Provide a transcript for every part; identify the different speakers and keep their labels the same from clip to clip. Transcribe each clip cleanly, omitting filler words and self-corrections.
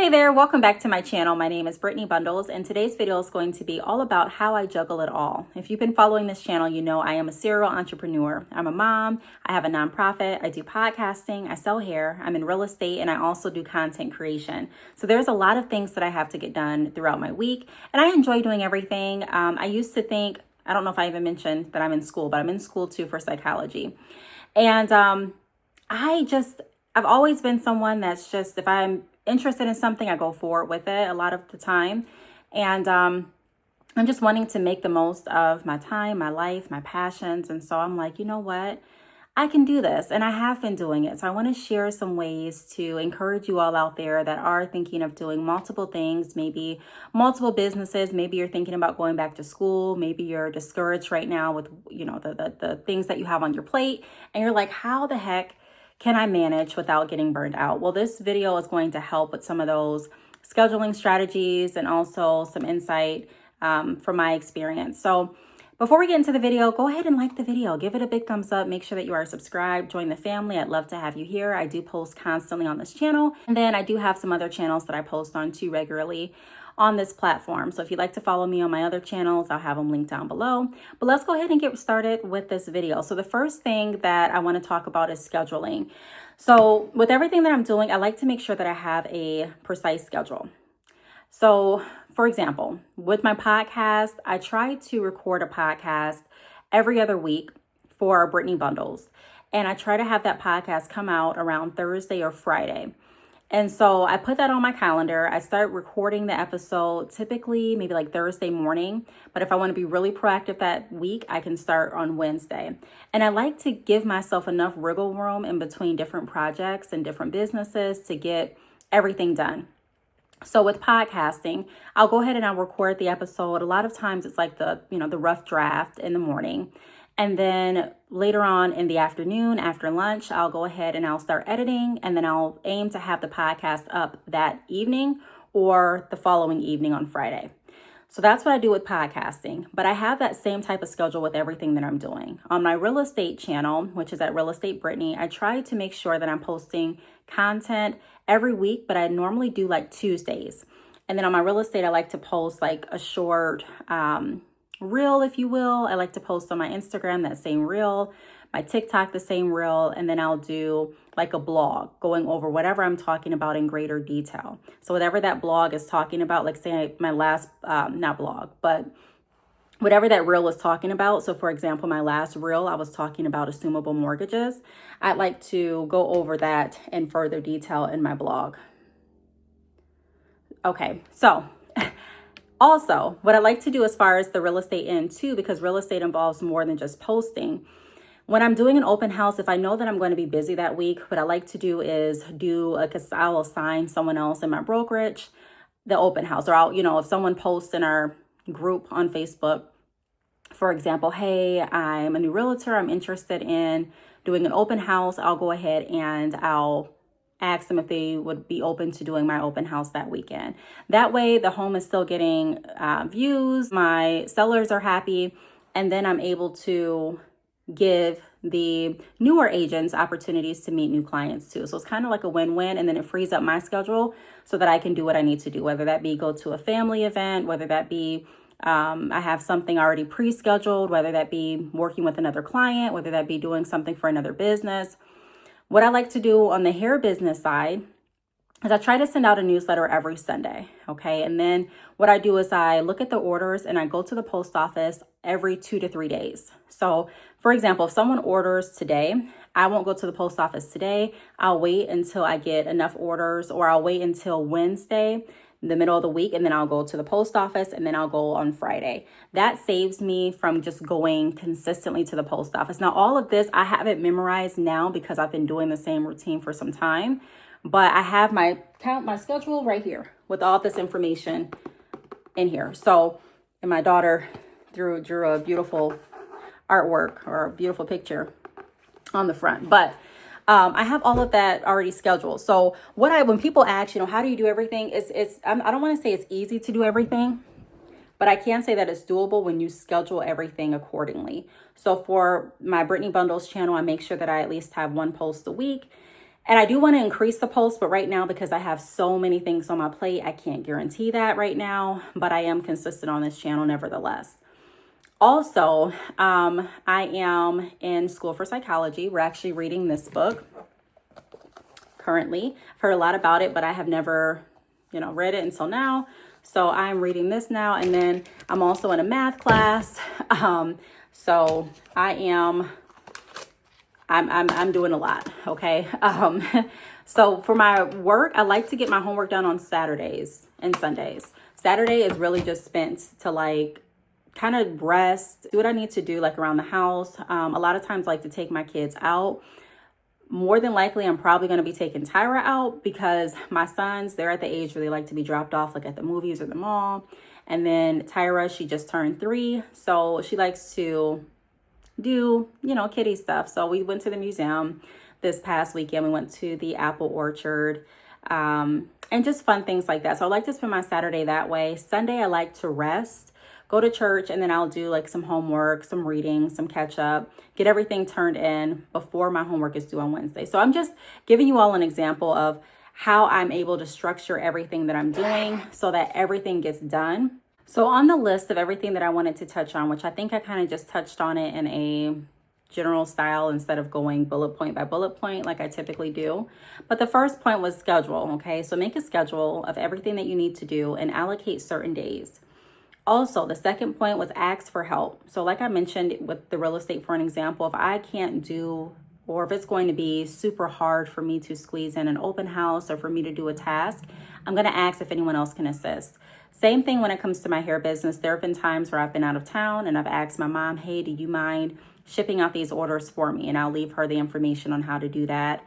Speaker 1: Hey there, welcome back to my channel. My name is Brittany Bundles, and today's video is going to be all about how I juggle it all. If you've been following this channel, you know I am a serial entrepreneur. I'm a mom, I have a nonprofit, I do podcasting, I sell hair, I'm in real estate, and I also do content creation. So there's a lot of things that I have to get done throughout my week, and I enjoy doing everything. I used to think, I don't know if I even mentioned that I'm in school, but I'm in school too for psychology. And I've always been someone that's just, if I'm interested in something, I go forward with it a lot of the time. And I'm just wanting to make the most of my time, my life, my passions. And so I'm like, you know what? I can do this, and I have been doing it. So I want to share some ways to encourage you all out there that are thinking of doing multiple things, maybe multiple businesses. Maybe you're thinking about going back to school. Maybe you're discouraged right now with, the things that you have on your plate, and you're like, how the heck can I manage without getting burned out? Well, this video is going to help with some of those scheduling strategies and also some insight from my experience. So before we get into the video, go ahead and like the video. Give it a big thumbs up. Make sure that you are subscribed. Join the family. I'd love to have you here. I do post constantly on this channel. And then I do have some other channels that I post on too regularly on this platform. So if you'd like to follow me on my other channels, I'll have them linked down below. But let's go ahead and get started with this video. So the first thing that I want to talk about is scheduling. So with everything that I'm doing, I like to make sure that I have a precise schedule. So for example, with my podcast, I try to record a podcast every other week for Brittany Bundles. And I try to have that podcast come out around Thursday or Friday. And so I put that on my calendar. I start recording the episode typically maybe like Thursday morning. But if I want to be really proactive that week, I can start on Wednesday. And I like to give myself enough wiggle room in between different projects and different businesses to get everything done. So with podcasting, I'll go ahead and I'll record the episode. A lot of times it's like the rough draft in the morning. And then later on in the afternoon, after lunch, I'll go ahead and I'll start editing, and then I'll aim to have the podcast up that evening or the following evening on Friday. So that's what I do with podcasting. But I have that same type of schedule with everything that I'm doing. On my real estate channel, which is at Real Estate Brittany, I try to make sure that I'm posting content every week, but I normally do like Tuesdays. And then on my real estate, I like to post like a short reel, if you will. I like to post on my Instagram that same reel, my TikTok the same reel, and then I'll do like a blog going over whatever I'm talking about in greater detail. So whatever that blog is talking about, like say my last, not blog, but whatever that reel is talking about. So for example, my last reel, I was talking about assumable mortgages. I'd like to go over that in further detail in my blog. Okay, so also, what I like to do as far as the real estate end too, because real estate involves more than just posting. When I'm doing an open house, if I know that I'm going to be busy that week, what I like to do is I'll assign someone else in my brokerage the open house. Or if someone posts in our group on Facebook, for example, hey, I'm a new realtor, I'm interested in doing an open house, I'll go ahead and I'll ask them if they would be open to doing my open house that weekend. That way the home is still getting views, my sellers are happy, and then I'm able to give the newer agents opportunities to meet new clients too. So it's kind of like a win-win, and then it frees up my schedule so that I can do what I need to do, whether that be go to a family event, whether that be I have something already pre-scheduled, whether that be working with another client, whether that be doing something for another business. What I like to do on the hair business side is I try to send out a newsletter every Sunday, okay? And then what I do is I look at the orders and I go to the post office every 2 to 3 days. So for example, if someone orders today, I won't go to the post office today. I'll wait until I get enough orders, or I'll wait until Wednesday, the middle of the week, and then I'll go to the post office, and then I'll go on Friday. That saves me from just going consistently to the post office. Now, all of this, I have it memorized now because I've been doing the same routine for some time, but I have my schedule right here with all this information in here. So, and my daughter drew a beautiful artwork or a beautiful picture on the front, but I have all of that already scheduled. So when people ask, how do you do everything? I don't want to say it's easy to do everything, but I can say that it's doable when you schedule everything accordingly. So for my Brittany Bundles channel, I make sure that I at least have one post a week. And I do want to increase the posts, but right now, because I have so many things on my plate, I can't guarantee that right now, but I am consistent on this channel nevertheless. Also, I am in school for psychology. We're actually reading this book currently. I've heard a lot about it, but I have never, read it until now. So I'm reading this now. And then I'm also in a math class. So I'm doing a lot. Okay. So for my work, I like to get my homework done on Saturdays and Sundays. Saturday is really just spent to kind of rest, do what I need to do around the house. A lot of times I like to take my kids out. More than likely, I'm probably going to be taking Tyra out because my sons, they're at the age where they like to be dropped off at the movies or the mall. And then Tyra, she just turned 3. So she likes to do, kiddie stuff. So we went to the museum this past weekend. We went to the apple orchard and just fun things like that. So I like to spend my Saturday that way. Sunday, I like to rest, go to church, and then I'll do some homework, some reading, some catch up, get everything turned in before my homework is due on Wednesday. So I'm just giving you all an example of how I'm able to structure everything that I'm doing so that everything gets done. So on the list of everything that I wanted to touch on, which I think I kind of just touched on it in a general style instead of going bullet point by bullet point like I typically do. But the first point was schedule, okay? So make a schedule of everything that you need to do and allocate certain days. Also, the second point was ask for help. So like I mentioned with the real estate, for an example, if I can't do, or if it's going to be super hard for me to squeeze in an open house or for me to do a task, I'm going to ask if anyone else can assist. Same thing when it comes to my hair business. There have been times where I've been out of town and I've asked my mom, hey, do you mind shipping out these orders for me? And I'll leave her the information on how to do that.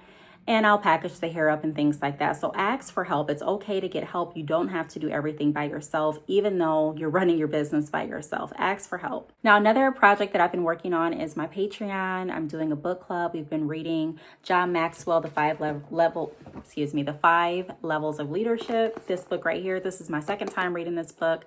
Speaker 1: And I'll package the hair up and things like that. So ask for help. It's okay to get help. You don't have to do everything by yourself, even though you're running your business by yourself. Ask for help. Now, another project that I've been working on is my Patreon. I'm doing a book club. We've been reading John Maxwell, the 5 Levels of Leadership. This book right here. This is my second time reading this book,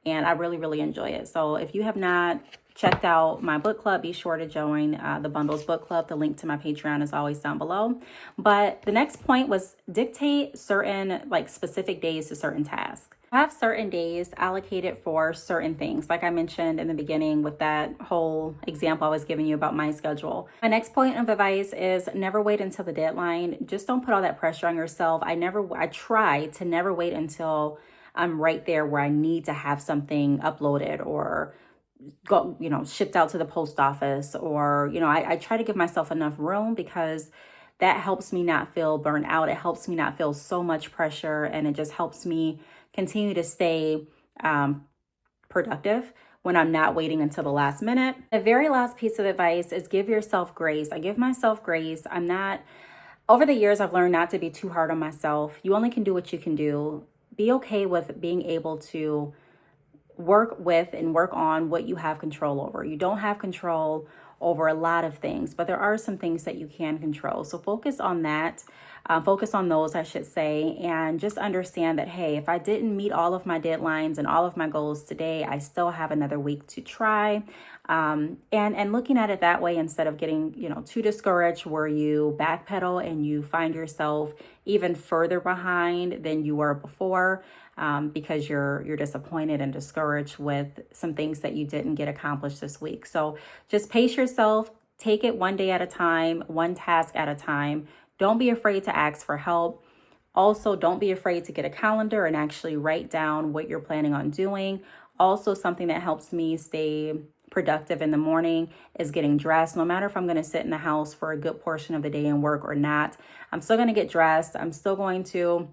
Speaker 1: and I really, really enjoy it. So if you have not checked out my book club, be sure to join the Bundles Book Club. The link to my Patreon is always down below. But the next point was dictate certain specific days to certain tasks. Have certain days allocated for certain things, like I mentioned in the beginning with that whole example I was giving you about my schedule. My next point of advice is never wait until the deadline. Just don't put all that pressure on yourself. I try to never wait until I'm right there where I need to have something uploaded or shipped out to the post office, or, I try to give myself enough room because that helps me not feel burnt out. It helps me not feel so much pressure, and it just helps me continue to stay productive when I'm not waiting until the last minute. The very last piece of advice is give yourself grace. I give myself grace. Over the years, I've learned not to be too hard on myself. You only can do what you can do. Be okay with being able to work with and work on what you have control over. You don't have control over a lot of things, but there are some things that you can control. So focus on that. Focus on those, I should say, and just understand that, hey, if I didn't meet all of my deadlines and all of my goals today, I still have another week to try. And looking at it that way instead of getting, too discouraged where you backpedal and you find yourself even further behind than you were before. Because you're disappointed and discouraged with some things that you didn't get accomplished this week. So just pace yourself, take it one day at a time, one task at a time. Don't be afraid to ask for help. Also, don't be afraid to get a calendar and actually write down what you're planning on doing. Also, something that helps me stay productive in the morning is getting dressed. No matter if I'm going to sit in the house for a good portion of the day and work or not, I'm still going to get dressed. I'm still going to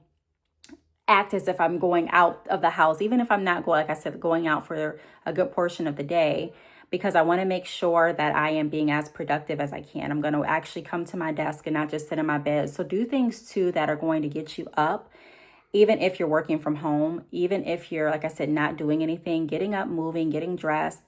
Speaker 1: act as if I'm going out of the house, even if I'm not going out for a good portion of the day, because I want to make sure that I am being as productive as I can. I'm going to actually come to my desk and not just sit in my bed. So do things too that are going to get you up, even if you're working from home, even if you're, like I said, not doing anything, getting up, moving, getting dressed,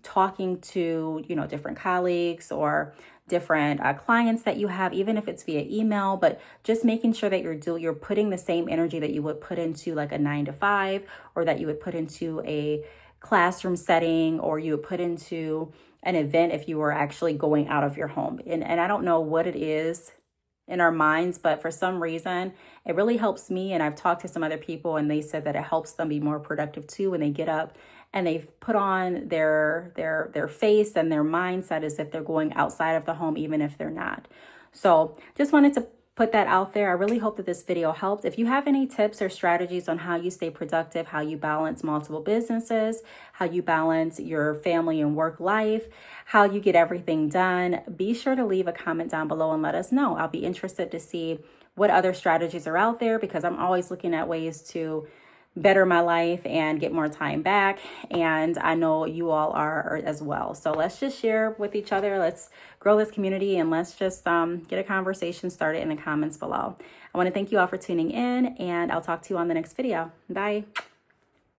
Speaker 1: talking to, different colleagues or different clients that you have, even if it's via email, but just making sure that you're putting the same energy that you would put into a 9-to-5, or that you would put into a classroom setting, or you would put into an event if you were actually going out of your home. And I don't know what it is in our minds, but for some reason, it really helps me. And I've talked to some other people and they said that it helps them be more productive too when they get up and they've put on their face and their mindset as if they're going outside of the home, even if they're not. So just wanted to put that out there. I really hope that this video helped. If you have any tips or strategies on how you stay productive, how you balance multiple businesses, how you balance your family and work life, how you get everything done, be sure to leave a comment down below and let us know. I'll be interested to see what other strategies are out there because I'm always looking at ways to better my life and get more time back. And I know you all are as well. So let's just share with each other. Let's grow this community and let's just get a conversation started in the comments below. I want to thank you all for tuning in and I'll talk to you on the next video. Bye.